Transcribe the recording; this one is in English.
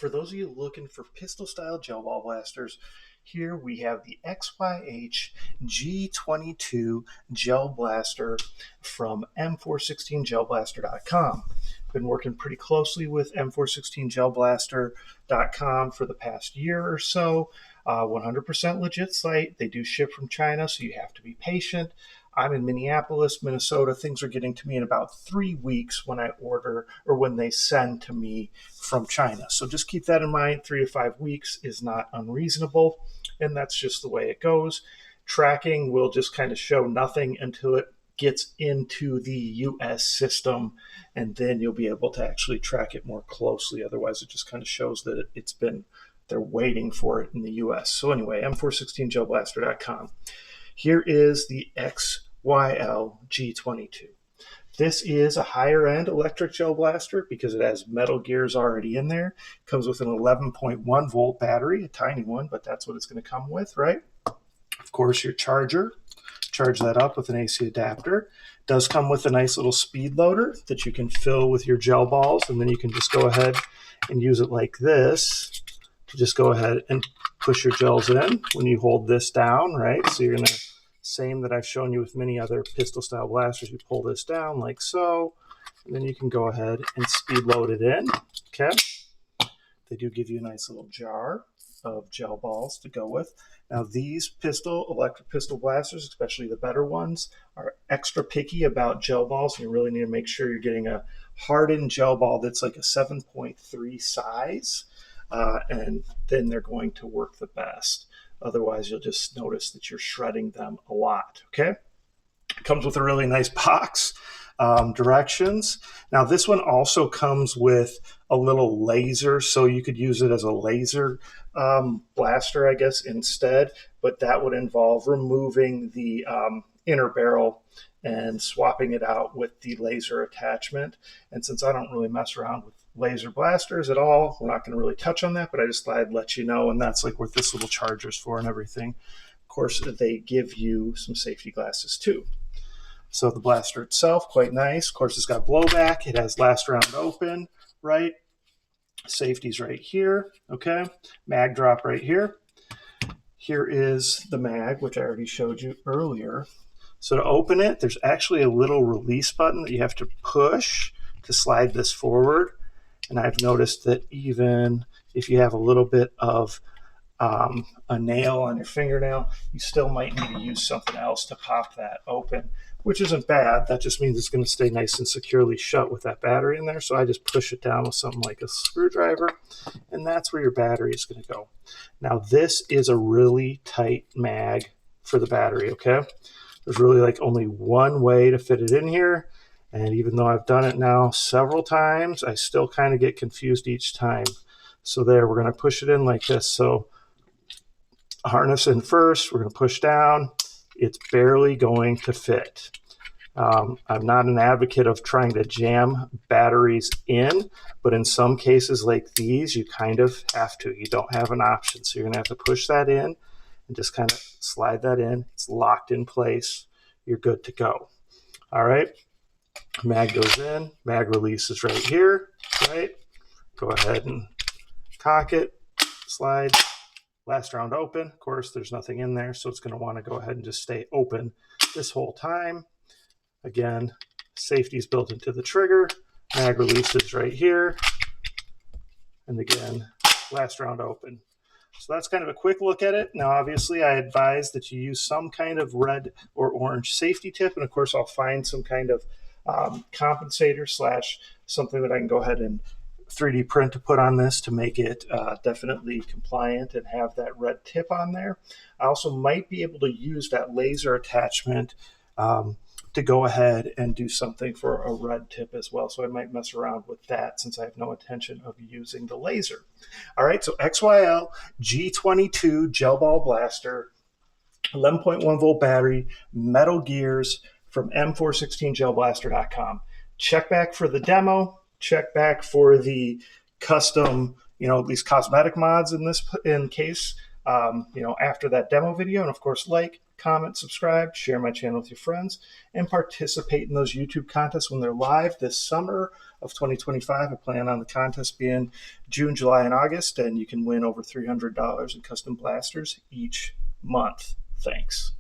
For those of you looking for pistol style gel ball blasters, here we have the XYH G22 gel blaster from M416gellblaster.com. Been working pretty closely with M416gellblaster.com for the past year or so. 100% legit site. They do ship from China, so you have to be patient. I'm in Minneapolis, Minnesota. Things are getting to me in about 3 weeks when I order or when they send to me from China. So just keep that in mind. 3 to 5 weeks is not unreasonable, and that's just the way it goes. Tracking will just kind of show nothing until it gets into the US system, and then you'll be able to actually track it more closely. Otherwise, it just kind of shows that they're waiting for it in the US. So anyway, M416gellblaster.com. Here is the XYL G22. This is a higher end electric gel blaster because it has metal gears already in there. It comes with an 11.1 volt battery, a tiny one, but that's what it's going to come with, right? Of course, your charger. Charge that up with an AC adapter. It does come with a nice little speed loader that you can fill with your gel balls, and then you can just go ahead and use it like this to just go ahead and push your gels in when you hold this down, right? So you're going to, same that I've shown you with many other pistol style blasters, you pull this down like so, and then you can go ahead and speed load it in, okay? They do give you a nice little jar of gel balls to go with. Now these electric pistol blasters, especially the better ones, are extra picky about gel balls. You really need to make sure you're getting a hardened gel ball that's like a 7.3 size. And then they're going to work the best. Otherwise, you'll just notice that you're shredding them a lot, okay? It comes with a really nice box, directions. Now, this one also comes with a little laser, so you could use it as a laser blaster, I guess, instead, but that would involve removing the inner barrel and swapping it out with the laser attachment. And since I don't really mess around with laser blasters at all, we're not going to really touch on that, but I just thought I'd let you know, and that's like what this little charger's for and everything. Of course, they give you some safety glasses too. So the blaster itself, quite nice. Of course, it's got blowback. It has last round open, right? Safety's right here, okay? Mag drop right here. Here is the mag, which I already showed you earlier. So to open it, there's actually a little release button that you have to push to slide this forward. And I've noticed that even if you have a little bit of a nail on your fingernail, you still might need to use something else to pop that open, which isn't bad. That just means it's going to stay nice and securely shut with that battery in there. So I just push it down with something like a screwdriver, and that's where your battery is going to go. Now, this is a really tight mag for the battery, okay? There's really like only one way to fit it in here. And even though I've done it now several times, I still kind of get confused each time. So there, we're going to push it in like this. So harness in first, we're going to push down. It's barely going to fit. I'm not an advocate of trying to jam batteries in, but in some cases like these, you kind of have to. You don't have an option. So you're going to have to push that in and just kind of slide that in. It's locked in place. You're good to go. All right. Mag goes in, mag releases right here, right? Go ahead and cock it, slide, last round open. Of course, there's nothing in there, so it's going to want to go ahead and just stay open this whole time. Again, safety is built into the trigger. Mag releases right here. And again, last round open. So that's kind of a quick look at it. Now, obviously, I advise that you use some kind of red or orange safety tip. And of course, I'll find some kind of compensator / something that I can go ahead and 3D print to put on this to make it definitely compliant and have that red tip on there. I also might be able to use that laser attachment to go ahead and do something for a red tip as well. So I might mess around with that since I have no intention of using the laser. All right, so XYL G22 gel ball blaster, 11.1 volt battery, metal gears, from M416gellblaster.com. Check back for the demo. Check back for the custom, these cosmetic mods in case, after that demo video. And of course, like, comment, subscribe, share my channel with your friends, and participate in those YouTube contests when they're live this summer of 2025. I plan on the contest being June, July, and August, and you can win over $300 in custom blasters each month. Thanks.